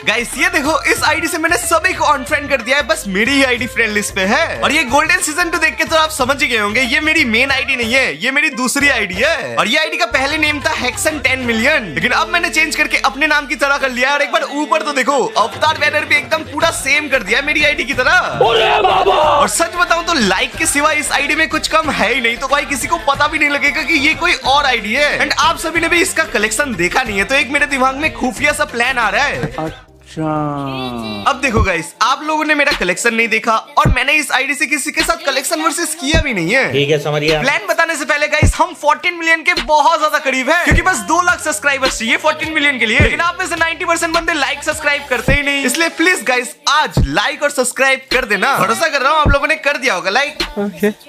Guys ये देखो, इस आईडी से मैंने सभी को अनफ्रेंड कर दिया है, बस मेरी ही आईडी फ्रेंड लिस्ट पे है। और ये गोल्डन सीजन 2 देख के तो आप समझ ही गए होंगे, ये मेरी मेन आईडी नहीं है, ये मेरी दूसरी आईडी है। और ये आईडी का पहले नेम था हेक्सन 10 मिलियन, लेकिन अब मैंने चेंज करके अपने नाम की तरह कर लिया है। और एक बार ऊपर तो देखो, अवतार बैनर भी एकदम पूरा सेम कर दिया है मेरी आईडी की तरह। और सच बताऊं तो लाइक के सिवा इस आईडी में कुछ कम है ही नहीं, तो भाई किसी को पता भी नहीं लगेगा कि ये कोई और आईडी है। एंड आप सभी ने भी इसका कलेक्शन देखा नहीं है, तो एक मेरे दिमाग में खुफिया सा प्लान आ रहा है। अब देखो गाइस, आप लोगों ने मेरा कलेक्शन नहीं देखा और मैंने इस आईडी से किसी के साथ कलेक्शन वर्सेस किया भी नहीं है। ठीक है, समझिए। प्लान बताने से पहले गाइस, हम 14 मिलियन के बहुत ज्यादा करीब हैं, क्योंकि बस 2 लाख सब्सक्राइबर्स चाहिए 14 मिलियन के लिए। लेकिन आप में से 90% बंदे लाइक सब्सक्राइब करते ही नहीं, इसलिए प्लीज गाइस आज लाइक और सब्सक्राइब कर देना। भरोसा कर रहा हूँ आप लोगों ने कर दिया होगा लाइक।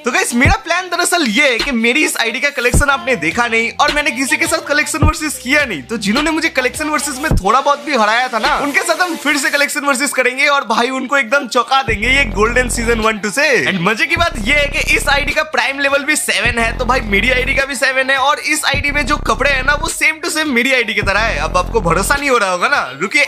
तो गाइस मेरा प्लान दरअसल ये है कि मेरी इस आईडी का कलेक्शन आपने देखा नहीं और मैंने किसी के साथ कलेक्शन वर्सेस किया नहीं, तो जिन्होंने मुझे कलेक्शन वर्सेस में थोड़ा बहुत भी हराया था ना, उनके साथ हम फिर से कलेक्शन वर्सेस करेंगे और भाई उनको एकदम चौंका देंगे ये गोल्डन सीजन 1-2 से। एंड मजे की बात ये है कि इस आईडी का प्राइम लेवल भी 7 है, तो भाई मेरी आईडी का भी 7 है। और इस आईडी में जो कपड़े हैं ना, वो सेम टू सेम मेरी आईडी की तरह है। अब आपको भरोसा नहीं हो रहा होगा ना, रुकिए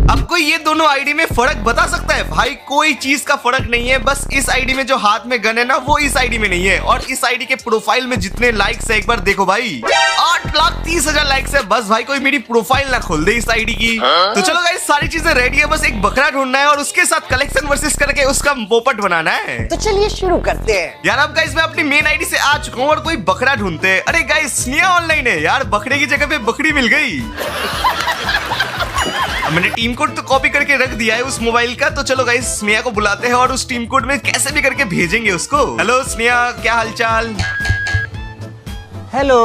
आपको ये दोनों आईडी में फर्क बता सकता है? भाई कोई चीज का फर्क नहीं है, बस इस आईडी में जो हाथ में गन है ना, वो इस आईडी में नहीं है। और इस आईडी के प्रोफाइल में जितने लाइक्स है, एक बार देखो भाई, 8,30,000 लाइक्स है। बस भाई कोई मेरी प्रोफाइल ना खोल दे इस आईडी की। तो चलो गाइस, सारी चीजें रेडी है, बस एक बकरा ढूंढना है और उसके साथ कलेक्शन वर्सेस करके उसका पोपट बनाना है। तो चलिए शुरू करते हैं। यार अब गाइस मैं अपनी मेन आईडी से आ चुका हूँ और कोई बकरा ढूंढते हैं। अरे गाइस स्नेहा ऑनलाइन है यार, बकरे की जगह पे बकरी मिल गई। मैंने टीम कोड तो कॉपी करके रख दिया है उस मोबाइल का, तो चलो गाइस स्नेहा को बुलाते हैं और उस टीम कोड में कैसे भी करके भेजेंगे उसको। हेलो स्नेहा, क्या हालचाल? हेलो।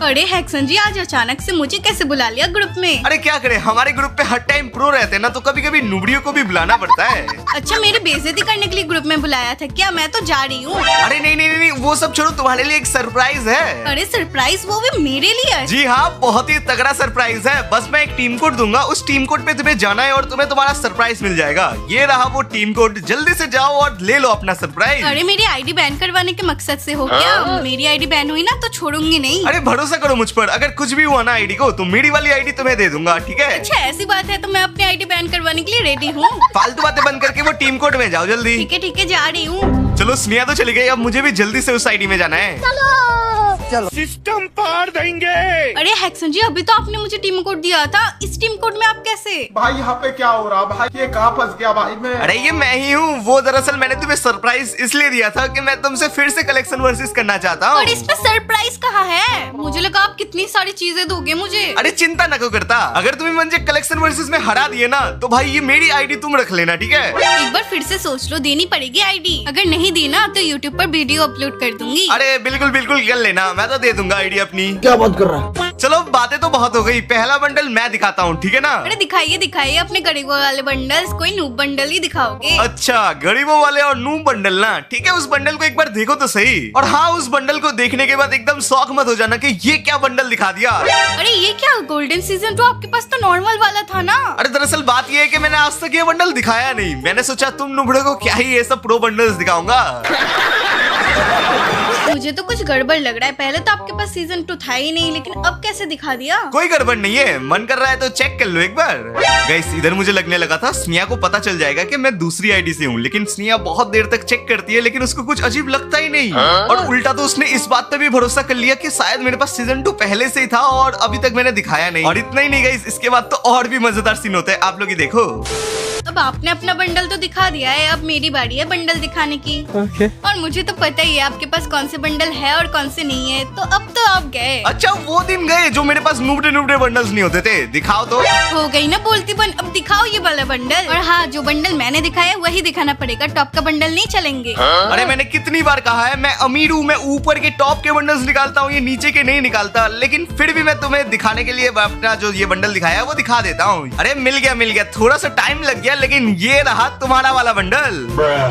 अरे हेक्सन जी, आज अचानक से मुझे कैसे बुला लिया ग्रुप में? अरे क्या करें, हमारे ग्रुप पे हर टाइम प्रो रहते हैं ना, तो कभी कभी नुबड़ियों को भी बुलाना पड़ता है। अच्छा, मेरी बेइज्जती करने के लिए ग्रुप में बुलाया था क्या? मैं तो जा रही हूँ। अरे नहीं, वो सब छोड़ो, तुम्हारे लिए एक सरप्राइज है। अरे सरप्राइज, वो भी मेरे लिए? जी हाँ, बहुत ही तगड़ा सरप्राइज है। बस मैं एक टीम कोड दूंगा, उस टीम कोड पे तुम्हें जाना है और तुम्हें तुम्हारा सरप्राइज मिल जाएगा। ये रहा वो टीम कोड, जल्दी से जाओ और ले लो अपना सरप्राइज। अरे मेरी आईडी बैन करवाने के मकसद से हो क्या? मेरी आईडी बैन हुई ना तो छोड़ूंगी नहीं। अरे भरोसा करो मुझ पर, अगर कुछ भी हुआ ना आईडी को, तो मेरी वाली आईडी तुम्हें दे दूंगा, ठीक है? अच्छा ऐसी बात है, तो मैं अपनी आईडी बैन करवाने के लिए रेडी हूँ। फालतू बातें बंद करके वो टीम कोड में जाओ जल्दी। ठीक है, जा रही हूँ। चलो स्नेहा तो चली गई, अब मुझे भी जल्दी से उस आईडी में जाना है। चलो सिस्टम पार देंगे। अरे हेक्सन जी, अभी तो आपने मुझे टीम कोड दिया था, इस टीम कोड में आप कैसे? भाई यहाँ पे क्या हो रहा भाई, ये कहाँ फंस गया भाई मैं? अरे ये मैं ही हूँ। वो दरअसल मैंने तुम्हें सरप्राइज इसलिए दिया था कि मैं तुमसे फिर से कलेक्शन वर्सेस करना चाहता हूँ। और इसमें सरप्राइज कहाँ है? मुझे लगा आप कितनी सारी चीजें दोगे मुझे। अरे चिंता न क्यों करता, अगर तुम्हें मुझे कलेक्शन वर्सेस में हरा दिए ना, तो भाई ये मेरी आईडी तुम रख लेना, ठीक है? एक बार फिर से सोच लो, देनी पड़ेगी आईडी। अगर नहीं दी ना तो यूट्यूब पर वीडियो अपलोड कर दूंगी। अरे बिल्कुल कर लेना, मैं तो दे दूंगा आईडी अपनी। क्या बात कर रहा है? चलो बातें तो बहुत हो गई, पहला बंडल मैं दिखाता हूँ, ठीक है ना? अरे दिखाइए अपने गरीबों वाले बंडल्स, कोई नूब बंडल ही दिखाओगे। अच्छा, गरीबों वाले और नूब बंडल ना, ठीक है? उस बंडल को एक बार देखो तो सही। और हाँ, उस बंडल को देखने के बाद एकदम शौक मत हो जाना कि ये क्या बंडल दिखा दिया। अरे ये क्या, गोल्डन सीजन 2 आपके पास तो नॉर्मल वाला था ना? अरे दरअसल बात ये है कि मैंने आज तक ये बंडल दिखाया नहीं। मैंने सोचा तुम नुबड़े को क्या ही ये सब प्रो बंडल्स दिखाऊंगा। मुझे तो कुछ गड़बड़ लग रहा है। पहले तो आपके पास सीजन 2 था ही नहीं, लेकिन अब कैसे दिखा दिया? कोई गड़बड़ नहीं है, मन कर रहा है तो चेक कर लो एक बार। गाइस इधर मुझे लगने लगा था स्नेहा को पता चल जाएगा कि मैं दूसरी आईडी से हूँ, लेकिन स्नेहा बहुत देर तक चेक करती है, लेकिन उसको कुछ अजीब लगता ही नहीं। और उल्टा तो उसने इस बात पे भी भरोसा कर लिया कि शायद मेरे पास सीजन 2 पहले से ही था और अभी तक मैंने दिखाया नहीं। और इतना ही नहीं गाइस, इसके बाद तो और भी मजेदार सीन होता है, आप लोग ही देखो। अब आपने अपना बंडल तो दिखा दिया है, अब मेरी बारी है बंडल दिखाने की। और मुझे तो पता ही है आपके पास कौन से बंडल है और कौन से नहीं है, तो अब तो आप गए। अच्छा वो दिन गए जो मेरे पास नुबड़े बंडल्स नहीं होते थे, दिखाओ तो। हो गई ना बोलती बन, अब दिखाओ ये वाला बंडल। और हाँ, जो बंडल मैंने दिखाया वही दिखाना पड़ेगा, टॉप का बंडल नहीं चलेंगे। अरे मैंने कितनी बार कहा है, मैं अमीर हूँ, मैं ऊपर के टॉप के बंडल्स निकालता हूँ, ये नीचे के नहीं निकालता। लेकिन फिर भी मैं तुम्हें दिखाने के लिए अपना जो ये बंडल दिखाया है वो दिखा देता हूँ। अरे मिल गया, थोड़ा सा टाइम लग गया, लेकिन ये रहा तुम्हारा वाला बंडल।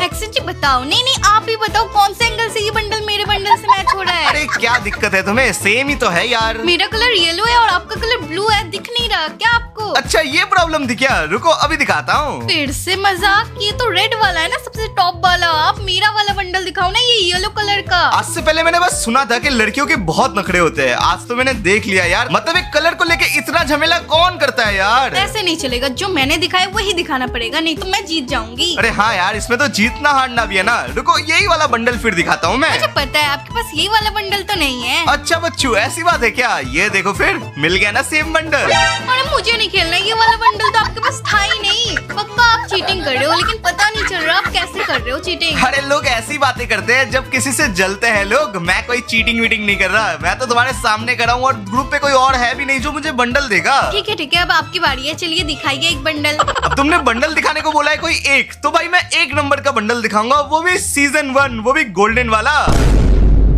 हेक्सन जी बताओ, नहीं आप ही बताओ कौन से एंगल से ये बंडल मेरे बंडल से मैच हो रहा है? अरे क्या दिक्कत है तुम्हें, सेम ही तो है यार। मेरा कलर येलो है और आपका कलर ब्लू है, दिख नहीं रहा क्या? आप आपको। अच्छा ये प्रॉब्लम थी क्या? रुको अभी दिखाता हूँ। फिर से मजाक? ये तो रेड वाला है ना, सबसे टॉप वाला। आप मेरा वाला बंडल दिखाओ ना, ये येलो कलर का। आज से पहले मैंने बस सुना था कि लड़कियों के बहुत नखरे होते हैं, आज तो मैंने देख लिया यार। मतलब एक कलर को लेके इतना झमेला कौन करता है यार? ऐसे नहीं चलेगा, जो मैंने दिखाया वही दिखाना पड़ेगा, नहीं तो मैं जीत जाऊंगी। अरे हाँ यार, इसमें तो जीतना हारना भी है ना। रुको यही वाला बंडल फिर दिखाता हूँ मैं। मुझे पता है आपके पास ये वाला बंडल तो नहीं है। अच्छा बच्चू ऐसी बात है क्या? ये देखो फिर मिल गया ना सेम बंडल। अरे मुझे नहीं खेलना, ये वाला बंडल तो आपके पास था ही नहीं। पक्का आप चीटिंग कर रहे हो, लेकिन पता नहीं चल रहा आप कैसे कर रहे हो चीटिंग। अरे लोग ऐसी बातें करते हैं जब किसी से जलते हैं लोग। मैं कोई चीटिंग वीटिंग नहीं कर रहा, मैं तो तुम्हारे सामने कर रहा हूँ और ग्रुप पे कोई और है भी नहीं जो मुझे बंडल देगा। ठीक है, अब आपकी बारी है, चलिए दिखाइए एक बंडल। अब तुमने बंडल दिखाने को बोला है कोई एक, तो भाई मैं 1 नंबर का बंडल दिखाऊंगा, वो भी सीजन 1, वो भी गोल्डन वाला।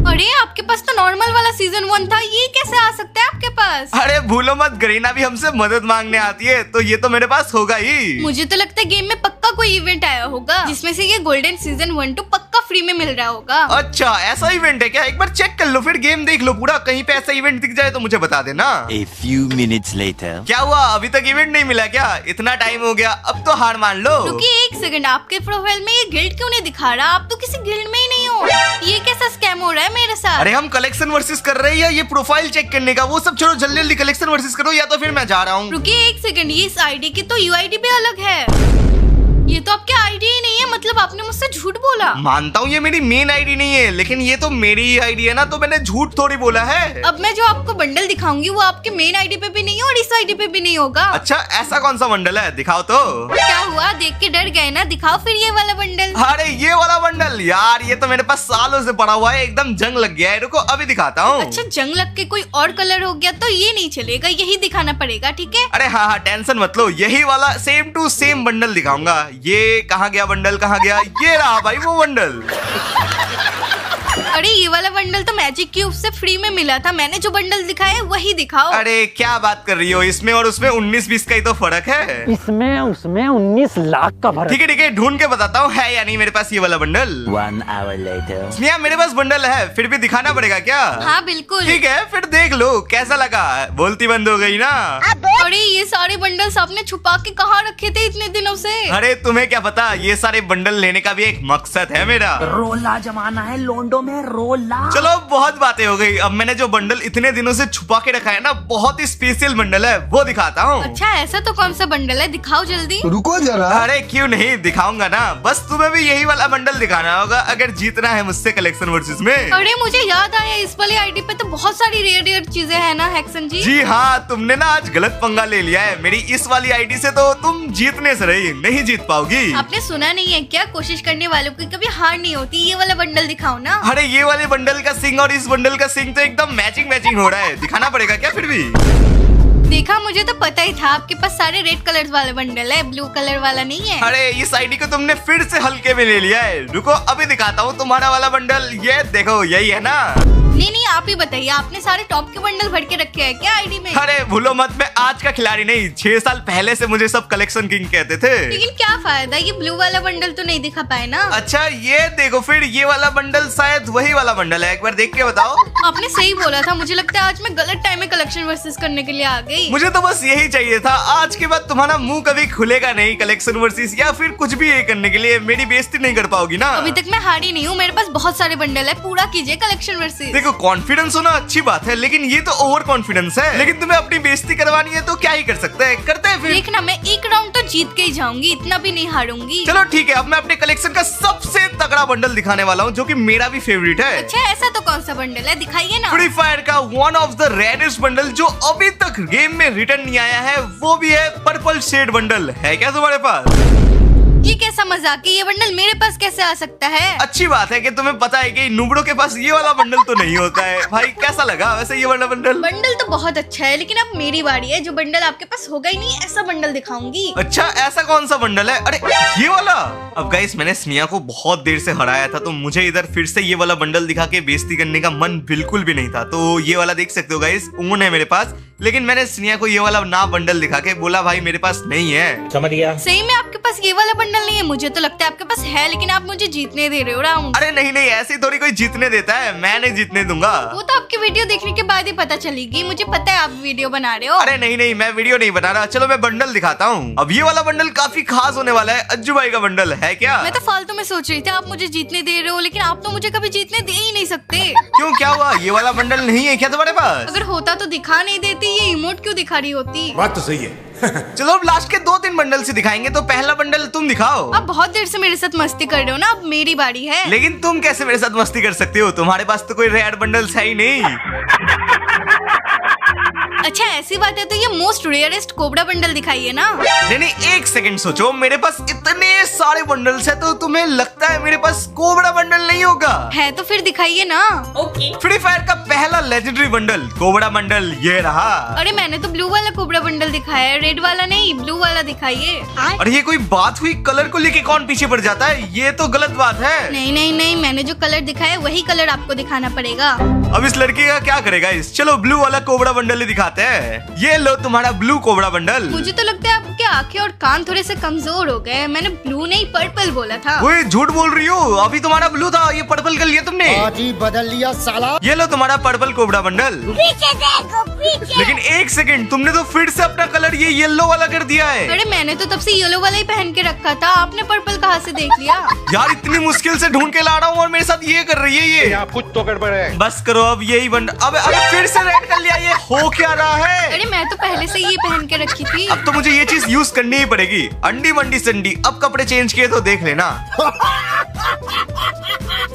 अरे आपके पास तो नॉर्मल वाला सीजन 1 था, ये कैसे आ सकता है आपके पास? अरे भूलो मत, गरीना भी हमसे मदद मांगने आती है, तो ये तो मेरे पास होगा ही। मुझे तो लगता है गेम में पक्का कोई इवेंट आया होगा जिसमें से ये गोल्डन सीजन 1 2 पक्का फ्री में मिल रहा होगा। अच्छा ऐसा इवेंट है क्या? एक बार चेक कर लो, फिर गेम देख लो पूरा, कहीं पे ऐसा इवेंट दिख जाए तो मुझे बता देना। A few minutes later. क्या हुआ, अभी तक इवेंट नहीं मिला क्या? इतना टाइम हो गया, अब तो हार मान लो। रुकिए 1 सेकंड, आपके प्रोफाइल में ये गिल्ड क्यों नहीं दिखा रहा? आप तो किसी गिल्ड में ही नहीं हो। ये कैसा स्कैम हो रहा है मेरे साथ? अरे हम कलेक्शन वर्सेस कर रहे हैं, ये प्रोफाइल चेक करने का, वो सब छोड़ो, जल्दी जल्दी कलेक्शन वर्सेस करो या तो फिर मैं जा रहा हूँ। रुकिए 1 सेकंड, ये इस आईडी की तो यूआईडी भी अलग है। ये तो आपकी आईडी ही नहीं है, मतलब आपने मुझसे झूठ बोला। मानता हूँ ये मेरी मेन आईडी नहीं है, लेकिन ये तो मेरी ही आईडी है ना, तो मैंने झूठ थोड़ी बोला है। अब मैं जो आपको बंडल दिखाऊंगी वो आपके मेन आईडी पे भी नहीं है और इस आईडी पे भी नहीं होगा। अच्छा ऐसा कौन सा बंडल है, दिखाओ तो। क्या हुआ, देख के डर गए ना? दिखाओ फिर ये वाला बंडल। अरे ये वाला बंडल यार, ये तो मेरे पास सालों से पड़ा हुआ है, एकदम जंग लग गया है। रुको अभी दिखाता हूँ। अच्छा जंग लग के कोई और कलर हो गया तो ये नहीं चलेगा, यही दिखाना पड़ेगा, ठीक है? अरे हाँ टेंशन मत लो, यही वाला सेम टू सेम बंडल दिखाऊंगा। ये कहाँ गया बंडल, कहाँ गया? ये रहा भाई वो बंडल। अरे ये वाला बंडल तो मैजिक क्यूब से फ्री में मिला था, मैंने जो बंडल दिखाया है वही दिखाओ। अरे क्या बात कर रही हो, इसमें और उसमें 19-20 का ही तो फर्क है। इसमें उसमें 19 लाख का फर्क। ठीक है ढूंढ के बताता हूँ है या नहीं मेरे पास ये वाला बंडल। 1 hour later. स्नेहा मेरे पास बंडल है, फिर भी दिखाना पड़ेगा क्या? हाँ बिल्कुल। ठीक है फिर देख लो कैसा लगा। बोलती बंद हो गई ना। अरे ये सारे बंडल्स आपने छुपा के कहाँ रखे थे इतने दिनों से? अरे तुम्हें क्या पता, ये सारे बंडल लेने का भी एक मकसद है मेरा। रोला जमाना है लोंडो में, रोला। चलो बहुत बातें हो गई, अब मैंने जो बंडल इतने दिनों से छुपा के रखा है ना, बहुत ही स्पेशल बंडल है, वो दिखाता हूँ। अच्छा ऐसा तो कौन सा बंडल है, दिखाओ जल्दी। रुको जरा। अरे क्यों नहीं, दिखाऊंगा ना, बस तुम्हें भी यही वाला बंडल दिखाना होगा अगर जीतना है मुझसे कलेक्शन वर्सेस में। अरे मुझे याद आया, इस वाली आईडी पे तो बहुत सारी रेयर चीजें है ना हैक्सन जी? जी हाँ, तुमने ना आज गलत पंगा ले लिया है। मेरी इस वाली आईडी से तो तुम जीतने से रही, नहीं जीत पाओगी। आपने सुना नहीं है क्या, कोशिश करने वालों की कभी हार नहीं होती। ये वाला बंडल दिखाओ ना। अरे ये वाले बंडल का सिंग और इस बंडल का सिंग तो एकदम मैचिंग हो रहा है, दिखाना पड़ेगा क्या फिर भी? देखा, मुझे तो पता ही था आपके पास सारे रेड कलर वाले बंडल है, ब्लू कलर वाला नहीं है। अरे इस आईडी को तुमने फिर से हल्के में ले लिया है। रुको अभी दिखाता हूँ तुम्हारा वाला बंडल, ये देखो यही है ना। नहीं आप ही बताइए, आपने सारे टॉप के बंडल भर के रखे हैं क्या आईडी में? अरे भूलो मत, मैं आज का खिलाड़ी नहीं, 6 साल पहले से मुझे सब कलेक्शन किंग कहते थे। लेकिन क्या फायदा, ये ब्लू वाला बंडल तो नहीं दिखा पाए ना। अच्छा ये देखो फिर, ये वाला बंडल शायद वही वाला बंडल है, एक बार देख के बताओ। आपने सही बोला था, मुझे लगता है आज मैं गलत टाइम में कलेक्शन वर्सेस करने के लिए आ गई। मुझे तो बस यही चाहिए था, आज के बाद तुम्हारा मुंह कभी खुलेगा नहीं कलेक्शन वर्सेस या फिर कुछ भी ये करने के लिए, मेरी बेइज्जती नहीं कर पाओगी ना। अभी तक मैं हारी नहीं हूँ, मेरे पास बहुत सारे बंडल है, पूरा कीजिए कलेक्शन वर्सेस। देखो कॉन्फिडेंस होना अच्छी बात है, लेकिन ये तो ओवर कॉन्फिडेंस है। लेकिन तुम्हें अपनी बेइज्जती करवानी है तो क्या ही कर सकते हैं, करते हैं फिर। देखना मैं एक राउंड तो जीत के ही जाऊंगी, इतना भी नहीं हारूंगी। चलो ठीक है, अब मैं अपने कलेक्शन का सबसे तगड़ा बंडल दिखाने वाला हूँ, जो कि मेरा भी फेवरेट है। अच्छा ऐसा तो कौन सा बंडल है, दिखाइए ना। फ्री फायर का one of the rarest bundle जो अभी तक गेम में रिटर्न नहीं आया है, वो भी है पर्पल शेड बंडल। है क्या तुम्हारे पास? ये कैसा मजाक है, ये बंडल मेरे पास कैसे आ सकता है? अच्छी बात है कि तुम्हें पता है कि नुबड़ों के पास ये वाला बंडल तो नहीं होता है। भाई कैसा लगा वैसे ये वाला बंडल? बंडल तो बहुत अच्छा है, लेकिन अब मेरी बारी है, जो बंडल आपके पास होगा ही नहीं ऐसा बंडल दिखाऊंगी। अच्छा ऐसा कौन सा बंडल है? अरे ये वाला। अब गाइस मैंने स्नेहा को बहुत देर से हराया था, तो मुझे इधर फिर से ये वाला बंडल दिखा के बेइज्जती करने का मन बिल्कुल भी नहीं था। तो ये वाला देख सकते हो गाइस, ऊन है मेरे पास, लेकिन मैंने स्नेहा को ये वाला ना बंडल दिखा के बोला भाई मेरे पास नहीं है। समझ गया। सही में आपके पास ये वाला बंडल नहीं है? मुझे तो लगता है आपके पास है, लेकिन आप मुझे जीतने दे रहे हो राउंड। अरे नहीं नहीं, ऐसे थोड़ी कोई जीतने देता है, मैं नहीं जीतने दूंगा। वो तो आपकी वीडियो देखने के बाद ही पता चलेगी, मुझे पता है आप वीडियो बना रहे हो। अरे नहीं नहीं, मैं वीडियो नहीं बना रहा। चलो मैं बंडल दिखाता हूँ। अब ये वाला बंडल काफी खास होने वाला है। अज्जू भाई का बंडल है क्या? मैं तो फालतू में सोच रही थी आप मुझे जीतने दे रहे हो, लेकिन आप तो मुझे कभी जीतने दे ही नहीं सकते। क्यों, क्या हुआ? ये वाला बंडल नहीं है क्या तुम्हारे पास? अगर होता तो दिखा नहीं देती, ये इमोट क्यों दिखा रही होती? बात तो सही है। चलो अब लास्ट के 2-3 बंडल से दिखाएंगे, तो पहला बंडल तुम दिखाओ। आप बहुत देर से मेरे साथ मस्ती कर रहे हो ना, अब मेरी बारी है। लेकिन तुम कैसे मेरे साथ मस्ती कर सकते हो? तुम्हारे पास तो कोई रेयर बंडल्स है ही नहीं। अच्छा ऐसी बात है तो ये मोस्ट रेयरेस्ट कोबरा बंडल दिखाइए ना। नहीं नहीं, एक सेकंड सोचो। मेरे पास इतने सारे बंडल्स हैं, तो तुम्हें लगता है मेरे पास कोबरा बंडल नहीं होगा? है तो फिर दिखाइए ना। फ्री फायर का पहला लेजेंडरी बंडल कोबरा बंडल ये रहा। अरे मैंने तो ब्लू वाला कोबरा बंडल दिखाया है, रेड वाला नहीं, ब्लू वाला दिखाइए। अरे ये कोई बात हुई? कलर को लेके कौन पीछे पड़ जाता है? ये तो गलत बात है। नहीं नहीं नहीं, मैंने जो कलर दिखाया वही कलर आपको दिखाना पड़ेगा। अब इस लड़की का क्या करेगा? चलो ब्लू वाला कोबरा बंडल ही दिखाते हैं। ये लो तुम्हारा ब्लू कोबरा बंडल। मुझे तो लगता है आपके आंखें और कान थोड़े से कमजोर हो गए। मैंने ब्लू नहीं पर्पल बोला था। वो झूठ बोल रही हो, अभी तुम्हारा ब्लू था, ये पर्पल कर लिया तुमने। आज ही बदल लिया साला। ये लो तुम्हारा पर्पल कोबरा बंडल। पीछे देखो पीछे। लेकिन एक सेकंड, तुमने तो फिर से अपना कलर ये येलो वाला कर दिया है। अरे मैंने तो तब से येलो वाला ही पहन के रखा था, आपने पर्पल कहाँ से देख लिया? यार इतनी मुश्किल से ढूंढ के ला रहा हूँ और मेरे साथ ये कर रही है ये। कुछ तो गड़बड़ है। बस करो अब यही बंडल। अब फिर से रेड कर लिया, ये हो क्या रहा है? अरे मैं तो पहले से ये पहन के रखी थी। अब तो मुझे ये चीज यूज करनी ही पड़ेगी। अंडी मंडी संडी, अब कपड़े चेंज किए तो देख लेना।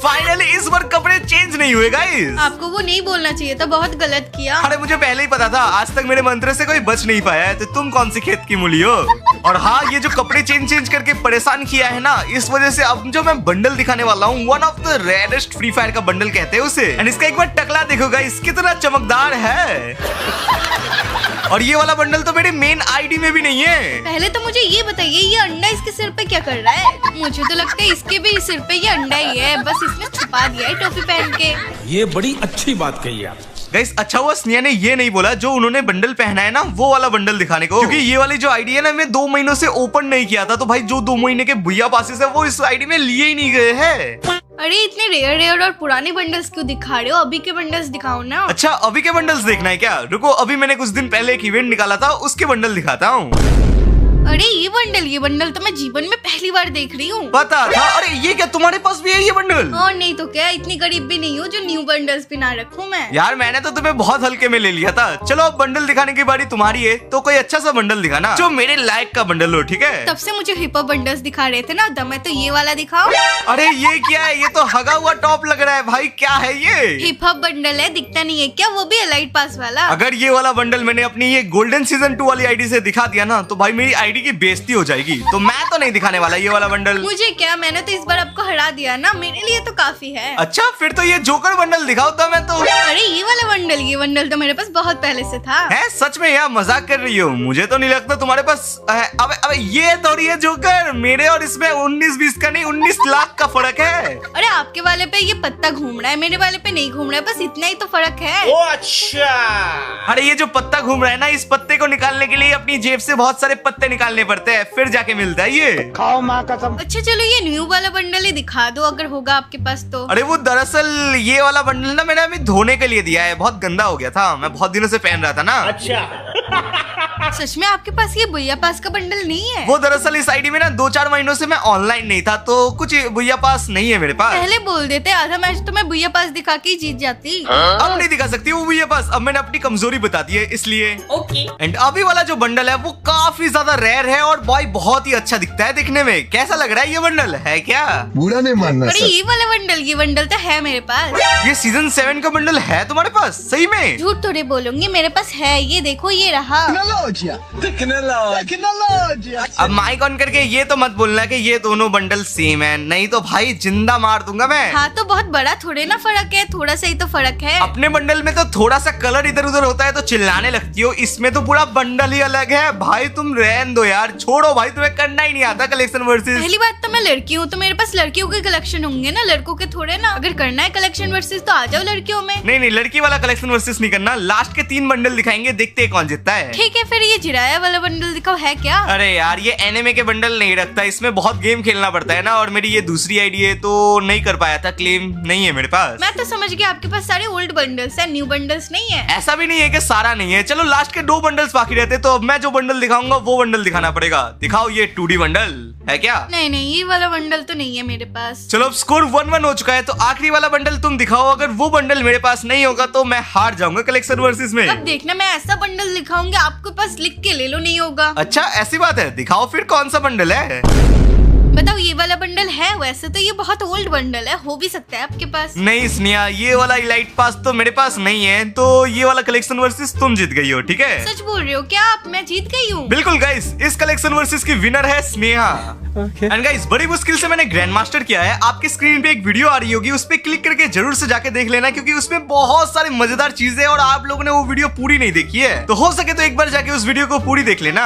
फाइनली इस बार कपड़े चेंज नहीं हुए गाइस। आपको वो नहीं बोलना चाहिए था, बहुत गलत किया। अरे मुझे पहले ही पता था, आज तक मेरे मंत्र से कोई बच नहीं पाया है, तो तुम कौन सी खेत की मूली हो? और हाँ, ये जो कपड़े चेंज करके परेशान किया है ना, इस वजह से अब जो मैं बंडल दिखाने वाला हूँ, one of the rarest free fire का बंडल कहते हैं उसे। एंड इसका एक बार टकला देखो गाइस, कितना चमकदार है। और ये वाला बंडल तो मेरे मेन आईडी में भी नहीं है। पहले तो मुझे ये बताइए, ये अंडा इसके सिर पे क्या कर रहा है? मुझे तो लगता है इसके भी सिर पे ये अंडा ही है, बस इसने छुपा दिया है टोपी पहन के। ये बड़ी अच्छी बात कही आप। गाइस अच्छा हुआ स्नेहा ने ये नहीं बोला जो उन्होंने बंडल पहना है ना, वो वाला बंडल दिखाने को, क्योंकि ये वाली जो आईडी है ना, मैं 2 महीनों से ओपन नहीं किया था, तो भाई जो 2 महीने के भैया पासेस है वो इस आईडी में लिए ही नहीं गए हैं। अरे इतने रेयर और पुराने बंडल्स क्यों दिखा रहे हो? अभी के बंडल्स दिखाओ ना। अच्छा अभी के बंडल्स देखना है क्या? रुको, अभी मैंने कुछ दिन पहले एक इवेंट निकाला था, उसके बंडल दिखाता हूँ। अरे ये बंडल तो मैं जीवन में पहली बार देख रही हूँ। पता था। अरे ये क्या तुम्हारे पास भी है ये बंडल? और नहीं तो क्या, इतनी गरीब भी नहीं हूँ जो न्यू बंडल्स भी ना रखूँ मैं। यार मैंने तो तुम्हें बहुत हल्के में ले लिया था। चलो अब बंडल दिखाने की बारी तुम्हारी है, तो कोई अच्छा सा बंडल दिखाना जो मेरे लायक का बंडल हो, ठीक है? तब से मुझे हिप हॉप बंडल्स दिखा रहे थे ना, दम है तो ये वाला दिखाओ। अरे ये क्या है? ये तो हगा हुआ टॉप लग रहा है भाई, क्या है ये? हिप हॉप बंडल है, दिखता नहीं है क्या? वो भी एलाइट पास वाला। अगर ये वाला बंडल मैंने अपनी ये गोल्डन सीजन 2 वाली आईडी से दिखा दिया ना, तो भाई मेरी आईडी की बेइज्जती हो जाएगी। तो मैं तो नहीं दिखाने वाला ये वाला बंडल। मुझे क्या, मैंने तो इस बार आपको हरा दिया ना, मेरे लिए तो काफी है। अच्छा फिर तो ये जोकर बंडल दिखाओ तो मैं तो। अरे ये बंडल तो मेरे पास बहुत पहले से था। है सच में? यार मजाक कर रही हो? मुझे तो नहीं लगता तुम्हारे पास। अबे ये थोड़ी है जोकर, मेरे और इसमें 19-20 का नहीं 19 लाख का फर्क है। अरे आपके वाले पे ये पत्ता घूम रहा है, मेरे वाले पे नहीं घूम रहा है, बस इतना ही तो फर्क है। ओ अच्छा। अरे ये जो पत्ता घूम रहा है ना, इस पत्ते को निकालने के लिए अपनी जेब से बहुत सारे पत्ते निकालने पड़ते हैं, फिर जाके मिलता है ये। खाओ माँ कसम। अच्छा चलो ये न्यू वाला बंडल ही दिखा दो अगर होगा आपके पास तो। अरे वो दरअसल ये वाला बंडल ना मैंने अभी धोने के लिए दिया है, बहुत गंदा हो गया था, मैं बहुत दिनों से पहन रहा था ना। सच में आपके पास ये भैया पास का बंडल नहीं है? वो दरअसल इस आईडी में ना 2-4 महीनों से मैं ऑनलाइन नहीं था, तो कुछ भैया पास नहीं है मेरे पास। पहले बोल देते, आधा मैच तो मैं भैया पास दिखा के ही जीत जाती। अब नहीं दिखा सकती वो भैया पास, अब मैंने अपनी कमजोरी बता दी है इसलिए। ओके। एंड अभी वाला जो बंडल है वो काफी ज्यादा रेयर है और बॉय बहुत ही अच्छा दिखता है दिखने में। कैसा लग रहा है ये बंडल, है क्या? बुरा नहीं मानना अरे ये बंडल तो है मेरे पास। ये सीजन 7 का बंडल है तुम्हारे पास? सही में? झूठ थोड़े बोलूंगी, मेरे पास है, ये देखो ये रहा। अब माइक ऑन करके ये तो मत बोलना कि ये दोनों बंडल सेम है, नहीं तो भाई जिंदा मार दूंगा मैं। हाँ तो बहुत बड़ा थोड़े ना फर्क है, थोड़ा सा ही तो फर्क है। अपने बंडल में तो थोड़ा सा कलर इधर उधर होता है तो चिल्लाने लगती हो, इसमें तो पूरा बंडल ही अलग है भाई, तुम रहने दो दो यार, छोड़ो भाई, तुम्हें करना ही नहीं आता कलेक्शन वर्सेस। पहली बात तो मैं लड़की हूँ, तो मेरे पास लड़कियों के कलेक्शन होंगे ना, लड़कों के थोड़े ना। अगर करना है कलेक्शन वर्सेस तो आ जाओ लड़कियों में। नहीं, लड़की वाला कलेक्शन वर्सेस नहीं करना, लास्ट के 3 बंडल दिखाएंगे, देखते हैं कौन जीतता है। ठीक है, फिर ये जिराया वाला बंडल दिखाओ, है क्या? अरे यार, ये एनिमे के बंडल नहीं रखता, इसमें बहुत गेम खेलना पड़ता है ना, और मेरी ये दूसरी आईडी है तो नहीं कर पाया था, क्लेम नहीं है मेरे पास। मैं तो समझ गया आपके पास सारे ओल्ड बंडल्स है, न्यू बंडल्स नहीं है। ऐसा भी नहीं है कि सारा नहीं है। चलो लास्ट के 2 बंडल्स बाकी रहते, तो अब मैं जो बंडल दिखाऊंगा वो बंडल दिखाना पड़ेगा। दिखाओ, ये 2D बंडल है क्या? नहीं, ये वाला बंडल तो नहीं है मेरे पास। चलो अब स्कोर 1-1 हो चुका है, तो आखिरी वाला बंडल तुम दिखाओ। अगर वो बंडल मेरे पास नहीं होगा तो मैं हार जाऊंगा कलेक्शन वर्सेस में। अब देखना, मैं ऐसा बंडल दिखाऊंगी, आपके पास लिख के ले लो, नहीं होगा। अच्छा, ऐसी बात है, दिखाओ फिर कौन सा बंडल है। बताओ, ये वाला बंडल है? वैसे तो ये बहुत ओल्ड बंडल है, हो भी सकता है आपके पास। नहीं स्नेहा, ये वाला इलाइट पास तो मेरे पास नहीं है, तो ये वाला कलेक्शन वर्सेस तुम जीत गई हो, ठीक है? सच बोल रहे हो क्या आप? मैं जीत गई हूँ? बिल्कुल गाइस, इस कलेक्शन वर्सेस की विनर है स्नेहा। एंड गाइस, बड़ी मुश्किल से मैंने ग्रैंड मास्टर किया है। आपके स्क्रीन पे एक वीडियो आ रही होगी, उस पे क्लिक करके जरूर से जाके देख लेना, क्योंकि उसमें बहुत सारी मजेदार चीजें और आप लोगों ने वो वीडियो पूरी नहीं देखी है, तो हो सके तो एक बार जाके उस वीडियो को पूरी देख लेना।